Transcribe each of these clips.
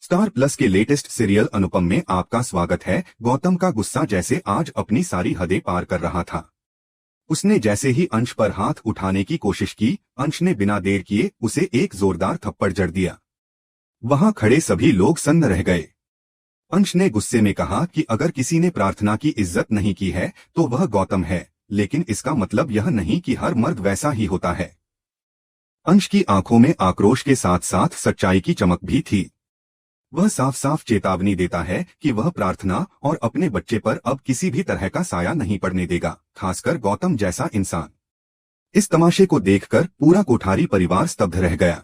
Star plus के latest serial अनुपम में आपका स्वागत है। गौतम का गुस्सा जैसे आज अपनी सारी हदें पार कर रहा था। उसने जैसे ही अंश पर हाथ उठाने की कोशिश की, अंश ने बिना देर किए उसे एक जोरदार थप्पड़ जड़ दिया। वहां खड़े सभी लोग सन्न रह गए। अंश ने गुस्से में कहा कि अगर किसी ने प्रार्थना की इज्जत नहीं की है तो वह गौतम है, लेकिन इसका मतलब यह नहीं कि हर मर्द वैसा ही होता है। अंश की आंखों में आक्रोश के साथ साथ सच्चाई की चमक भी थी। वह साफ साफ चेतावनी देता है कि वह प्रार्थना और अपने बच्चे पर अब किसी भी तरह का साया नहीं पड़ने देगा, खासकर गौतम जैसा इंसान। इस तमाशे को देखकर पूरा कोठारी परिवार स्तब्ध रह गया।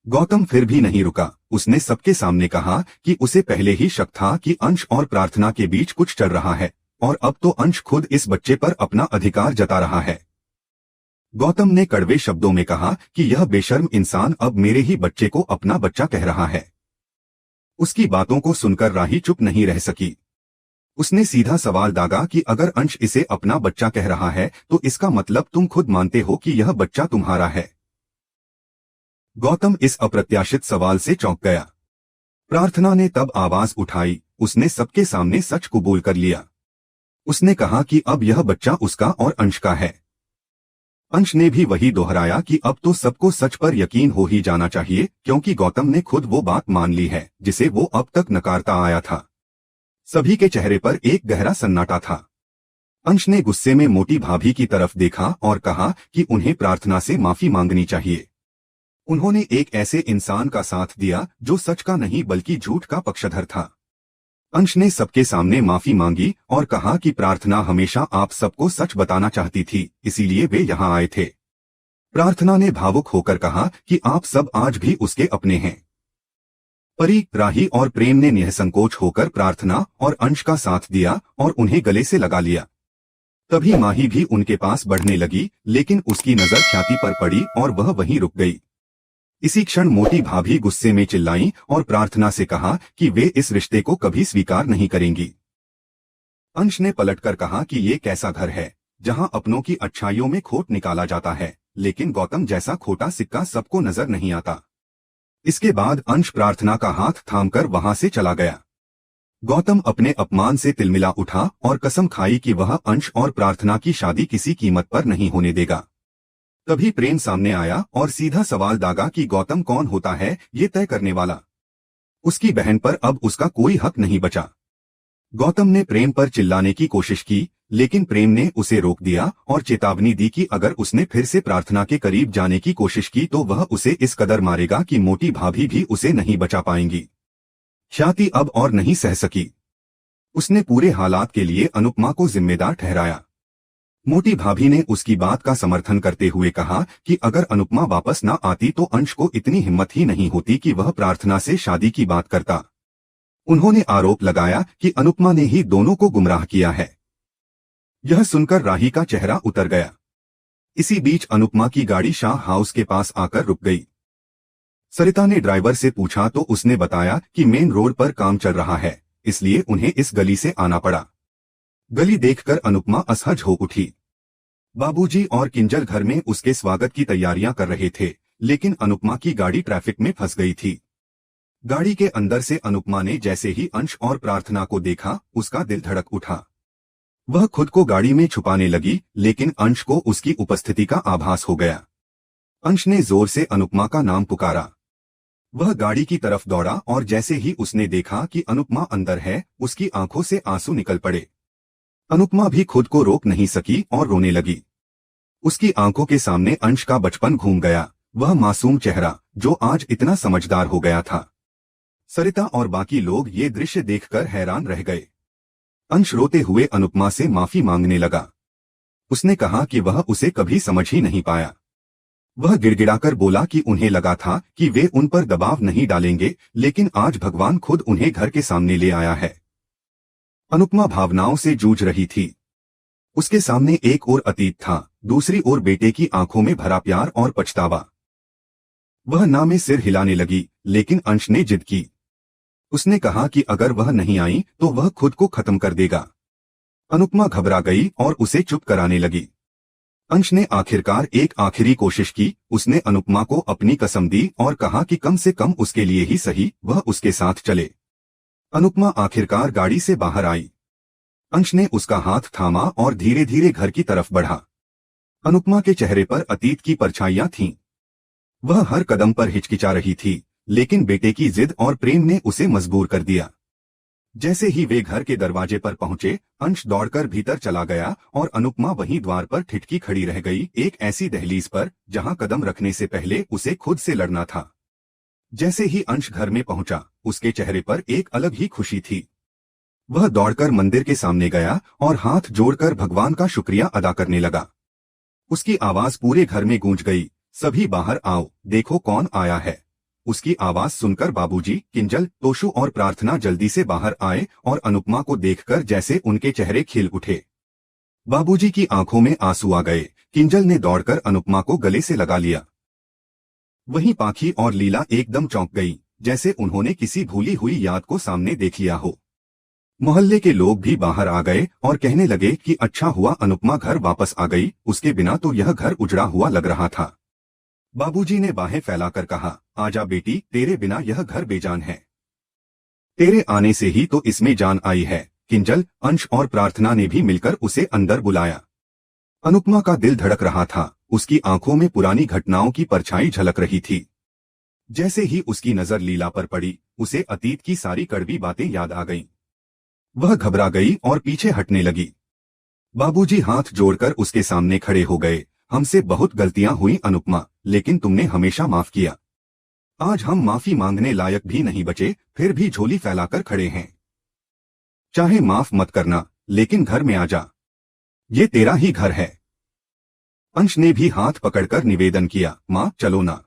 गौतम फिर भी नहीं रुका। उसने सबके सामने कहा कि उसे पहले ही शक था कि अंश और प्रार्थना के बीच कुछ चल रहा है, और अब तो अंश खुद इस बच्चे पर अपना अधिकार जता रहा है। गौतम ने कड़वे शब्दों में कहा कि यह बेशर्म इंसान अब मेरे ही बच्चे को अपना बच्चा कह रहा है। उसकी बातों को सुनकर राही चुप नहीं रह सकी। उसने सीधा सवाल दागा कि अगर अंश इसे अपना बच्चा कह रहा है तो इसका मतलब तुम खुद मानते हो कि यह बच्चा तुम्हारा है। गौतम इस अप्रत्याशित सवाल से चौंक गया। प्रार्थना ने तब आवाज उठाई। उसने सबके सामने सच कबूल कर लिया। उसने कहा कि अब यह बच्चा उसका और अंश का है। अंश ने भी वही दोहराया कि अब तो सबको सच पर यकीन हो ही जाना चाहिए, क्योंकि गौतम ने खुद वो बात मान ली है जिसे वो अब तक नकारता आया था। सभी के चेहरे पर एक गहरा सन्नाटा था। अंश ने गुस्से में मोटी भाभी की तरफ देखा और कहा कि उन्हें प्रार्थना से माफी मांगनी चाहिए। उन्होंने एक ऐसे इंसान का साथ दिया जो सच का नहीं बल्कि झूठ का पक्षधर था। अंश ने सबके सामने माफी मांगी और कहा कि प्रार्थना हमेशा आप सबको सच बताना चाहती थी, इसीलिए वे यहाँ आए थे। प्रार्थना ने भावुक होकर कहा कि आप सब आज भी उसके अपने हैं। परी, राही और प्रेम ने निःसंकोच होकर प्रार्थना और अंश का साथ दिया और उन्हें गले से लगा लिया। तभी माही भी उनके पास बढ़ने लगी, लेकिन उसकी नजर ख्याति पर पड़ी और वह वहीं रुक गई। इसी क्षण मोटी भाभी गुस्से में चिल्लाई और प्रार्थना से कहा कि वे इस रिश्ते को कभी स्वीकार नहीं करेंगी। अंश ने पलटकर कहा कि ये कैसा घर है जहां अपनों की अच्छाइयों में खोट निकाला जाता है, लेकिन गौतम जैसा खोटा सिक्का सबको नजर नहीं आता। इसके बाद अंश प्रार्थना का हाथ थामकर वहां से चला गया। गौतम अपने अपमान से तिलमिला उठा और कसम खाई कि वह अंश और प्रार्थना की शादी किसी कीमत पर नहीं होने देगा। तभी प्रेम सामने आया और सीधा सवाल दागा कि गौतम कौन होता है ये तय करने वाला। उसकी बहन पर अब उसका कोई हक नहीं बचा। गौतम ने प्रेम पर चिल्लाने की कोशिश की, लेकिन प्रेम ने उसे रोक दिया और चेतावनी दी कि अगर उसने फिर से प्रार्थना के करीब जाने की कोशिश की तो वह उसे इस कदर मारेगा कि मोटी भाभी भी उसे नहीं बचा पाएंगी। ख्याति अब और नहीं सह सकी। उसने पूरे हालात के लिए अनुपमा को जिम्मेदार ठहराया। मोटी भाभी ने उसकी बात का समर्थन करते हुए कहा कि अगर अनुपमा वापस न आती तो अंश को इतनी हिम्मत ही नहीं होती कि वह प्रार्थना से शादी की बात करता। उन्होंने आरोप लगाया कि अनुपमा ने ही दोनों को गुमराह किया है। यह सुनकर राही का चेहरा उतर गया। इसी बीच अनुपमा की गाड़ी शाह हाउस के पास आकर रुक गई। सरिता ने ड्राइवर से पूछा तो उसने बताया कि मेन रोड पर काम चल रहा है, इसलिए उन्हें इस गली से आना पड़ा। गली देखकर अनुपमा असहज हो उठी। बाबूजी और किंजल घर में उसके स्वागत की तैयारियां कर रहे थे, लेकिन अनुपमा की गाड़ी ट्रैफिक में फंस गई थी। गाड़ी के अंदर से अनुपमा ने जैसे ही अंश और प्रार्थना को देखा, उसका दिल धड़क उठा। वह खुद को गाड़ी में छुपाने लगी, लेकिन अंश को उसकी उपस्थिति का आभास हो गया। अंश ने जोर से अनुपमा का नाम पुकारा। वह गाड़ी की तरफ दौड़ा और जैसे ही उसने देखा कि अनुपमा अंदर है, उसकी आंखों से आंसू निकल पड़े। अनुपमा भी खुद को रोक नहीं सकी और रोने लगी। उसकी आंखों के सामने अंश का बचपन घूम गया, वह मासूम चेहरा जो आज इतना समझदार हो गया था। सरिता और बाकी लोग ये दृश्य देखकर हैरान रह गए। अंश रोते हुए अनुपमा से माफी मांगने लगा। उसने कहा कि वह उसे कभी समझ ही नहीं पाया। वह गिड़गिड़ाकर बोला कि उन्हें लगा था कि वे उन पर दबाव नहीं डालेंगे, लेकिन आज भगवान खुद उन्हें घर के सामने ले आया है। अनुपमा भावनाओं से जूझ रही थी। उसके सामने एक और अतीत था, दूसरी ओर बेटे की आंखों में भरा प्यार और पछतावा। वह ना में सिर हिलाने लगी, लेकिन अंश ने जिद की। उसने कहा कि अगर वह नहीं आई तो वह खुद को खत्म कर देगा। अनुपमा घबरा गई और उसे चुप कराने लगी। अंश ने आखिरकार एक आखिरी कोशिश की। उसने अनुपमा को अपनी कसम दी और कहा कि कम से कम उसके लिए ही सही वह उसके साथ चले। अनुपमा आखिरकार गाड़ी से बाहर आई। अंश ने उसका हाथ थामा और धीरे धीरे घर की तरफ बढ़ा। अनुपमा के चेहरे पर अतीत की परछाइयां थीं। वह हर कदम पर हिचकिचा रही थी, लेकिन बेटे की जिद और प्रेम ने उसे मजबूर कर दिया। जैसे ही वे घर के दरवाजे पर पहुंचे, अंश दौड़कर भीतर चला गया और अनुपमा वहीं द्वार पर ठिठकी खड़ी रह गई, एक ऐसी दहलीज पर जहां कदम रखने से पहले उसे खुद से लड़ना था। जैसे ही अंश घर में पहुंचा, उसके चेहरे पर एक अलग ही खुशी थी। वह दौड़कर मंदिर के सामने गया और हाथ जोड़कर भगवान का शुक्रिया अदा करने लगा। उसकी आवाज पूरे घर में गूंज गई, सभी बाहर आओ, देखो कौन आया है। उसकी आवाज सुनकर बाबूजी, किंजल, तोशु और प्रार्थना जल्दी से बाहर आए और अनुपमा को देखकर जैसे उनके चेहरे खिल उठे। बाबूजी की आंखों में आंसू आ गए। किंजल ने दौड़कर अनुपमा को गले से लगा लिया। वहीं पाखी और लीला एकदम चौंक गई, जैसे उन्होंने किसी भूली हुई याद को सामने देख लिया हो। मोहल्ले के लोग भी बाहर आ गए और कहने लगे कि अच्छा हुआ अनुपमा घर वापस आ गई, उसके बिना तो यह घर उजड़ा हुआ लग रहा था। बाबूजी ने बाहें फैलाकर कहा, आजा बेटी, तेरे बिना यह घर बेजान है। तेरे आने से ही तो इसमें जान आई है। किंजल, अंश और प्रार्थना ने भी मिलकर उसे अंदर बुलाया। अनुपमा का दिल धड़क रहा था, उसकी आंखों में पुरानी घटनाओं की परछाई झलक रही थी। जैसे ही उसकी नजर लीला पर पड़ी, उसे अतीत की सारी कड़वी बातें याद आ गईं। वह घबरा गई और पीछे हटने लगी। बाबूजी हाथ जोड़कर उसके सामने खड़े हो गए। हमसे बहुत गलतियां हुई अनुपमा, लेकिन तुमने हमेशा माफ किया। आज हम माफी मांगने लायक भी नहीं बचे, फिर भी झोली फैलाकर खड़े हैं। चाहे माफ मत करना, लेकिन घर में आ जा, ये तेरा ही घर है। अंश ने भी हाथ पकड़कर निवेदन किया, मां चलो ना,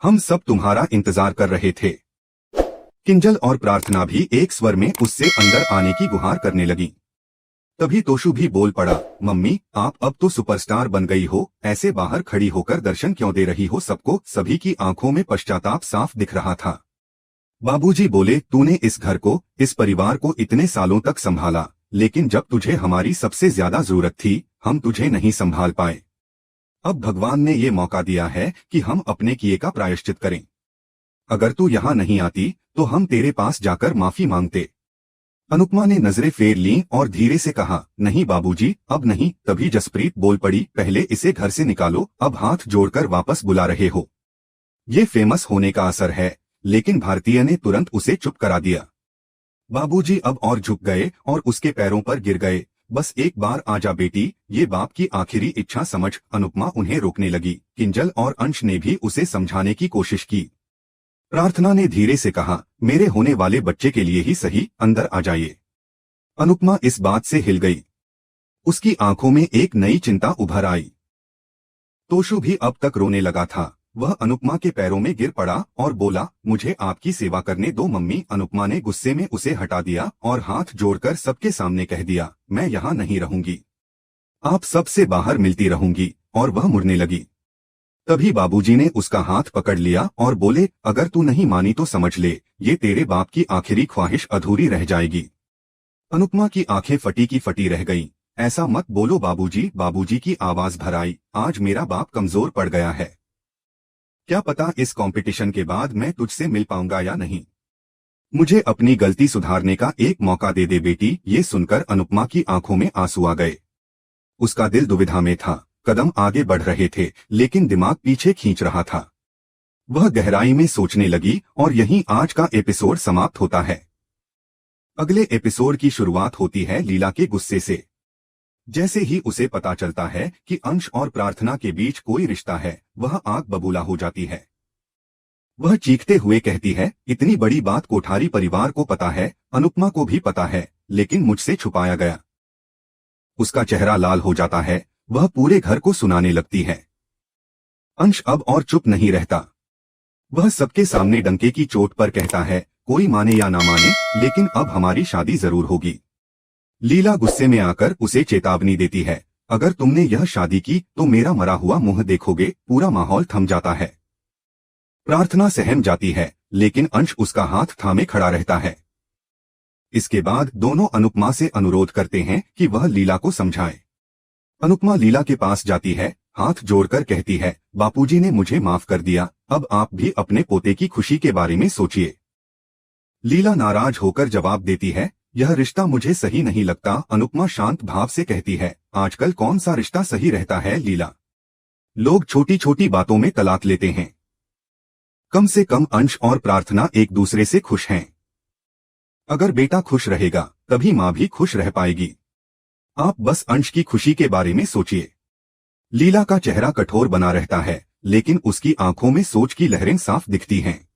हम सब तुम्हारा इंतजार कर रहे थे। किंजल और प्रार्थना भी एक स्वर में उससे अंदर आने की गुहार करने लगी। तभी तोशु भी बोल पड़ा, मम्मी आप अब तो सुपरस्टार बन गई हो, ऐसे बाहर खड़ी होकर दर्शन क्यों दे रही हो सबको। सभी की आंखों में पश्चाताप साफ दिख रहा था। बाबूजी बोले, तूने इस घर को, इस परिवार को इतने सालों तक संभाला, लेकिन जब तुझे हमारी सबसे ज्यादा जरूरत थी, हम तुझे नहीं संभाल पाए। अब भगवान ने ये मौका दिया है कि हम अपने किए का प्रायश्चित करें। अगर तू यहाँ नहीं आती तो हम तेरे पास जाकर माफी मांगते। अनुपमा ने नजरें फेर लीं और धीरे से कहा, नहीं बाबूजी, अब नहीं। तभी जसप्रीत बोल पड़ी, पहले इसे घर से निकालो, अब हाथ जोड़कर वापस बुला रहे हो। ये फेमस होने का असर है। लेकिन भारतीय ने तुरंत उसे चुप करा दिया। बाबूजी अब और झुक गए और उसके पैरों पर गिर गए। बस एक बार आजा बेटी, ये बाप की आखिरी इच्छा समझ। अनुपमा उन्हें रोकने लगी। किंजल और अंश ने भी उसे समझाने की कोशिश की। प्रार्थना ने धीरे से कहा, मेरे होने वाले बच्चे के लिए ही सही, अंदर आ जाइए। अनुपमा इस बात से हिल गई। उसकी आंखों में एक नई चिंता उभर आई। तोशु भी अब तक रोने लगा था। वह अनुपमा के पैरों में गिर पड़ा और बोला, मुझे आपकी सेवा करने दो मम्मी। अनुपमा ने गुस्से में उसे हटा दिया और हाथ जोड़कर सबके सामने कह दिया, मैं यहाँ नहीं रहूंगी, आप सबसे बाहर मिलती रहूंगी। और वह मुड़ने लगी। तभी बाबूजी ने उसका हाथ पकड़ लिया और बोले, अगर तू नहीं मानी तो समझ ले, ये तेरे बाप की आखिरी ख्वाहिश अधूरी रह जाएगी। अनुपमा की आंखें फटी की फटी रह गईं। ऐसा मत बोलो बाबूजी। बाबूजी की आवाज भर आई, आज मेरा बाप कमजोर पड़ गया है। क्या पता इस कंपटीशन के बाद मैं तुझसे मिल पाऊंगा या नहीं। मुझे अपनी गलती सुधारने का एक मौका दे दे बेटी। ये सुनकर अनुपमा की आंखों में आंसू आ गए। उसका दिल दुविधा में था। कदम आगे बढ़ रहे थे, लेकिन दिमाग पीछे खींच रहा था। वह गहराई में सोचने लगी और यहीं आज का एपिसोड समाप्त होता है। अगले एपिसोड की शुरुआत होती है लीला के गुस्से से। जैसे ही उसे पता चलता है कि अंश और प्रार्थना के बीच कोई रिश्ता है, वह आग बबूला हो जाती है। वह चीखते हुए कहती है, इतनी बड़ी बात कोठारी परिवार को पता है, अनुपमा को भी पता है, लेकिन मुझसे छुपाया गया। उसका चेहरा लाल हो जाता है। वह पूरे घर को सुनाने लगती है। अंश अब और चुप नहीं रहता। वह सबके सामने डंके की चोट पर कहता है, कोई माने या ना माने, लेकिन अब हमारी शादी जरूर होगी। लीला गुस्से में आकर उसे चेतावनी देती है, अगर तुमने यह शादी की तो मेरा मरा हुआ मुंह देखोगे। पूरा माहौल थम जाता है। प्रार्थना सहम जाती है, लेकिन अंश उसका हाथ थामे खड़ा रहता है। इसके बाद दोनों अनुपमा से अनुरोध करते हैं कि वह लीला को समझाए। अनुपमा लीला के पास जाती है, हाथ जोड़कर कहती है, बापूजी ने मुझे माफ कर दिया, अब आप भी अपने पोते की खुशी के बारे में सोचिए। लीला नाराज होकर जवाब देती है, यह रिश्ता मुझे सही नहीं लगता। अनुपमा शांत भाव से कहती है, आजकल कौन सा रिश्ता सही रहता है लीला, लोग छोटी छोटी बातों में तलाक लेते हैं। कम से कम अंश और प्रार्थना एक दूसरे से खुश हैं। अगर बेटा खुश रहेगा तभी माँ भी खुश रह पाएगी। आप बस अंश की खुशी के बारे में सोचिए। लीला का चेहरा कठोर बना रहता है, लेकिन उसकी आंखों में सोच की लहरें साफ दिखती हैं।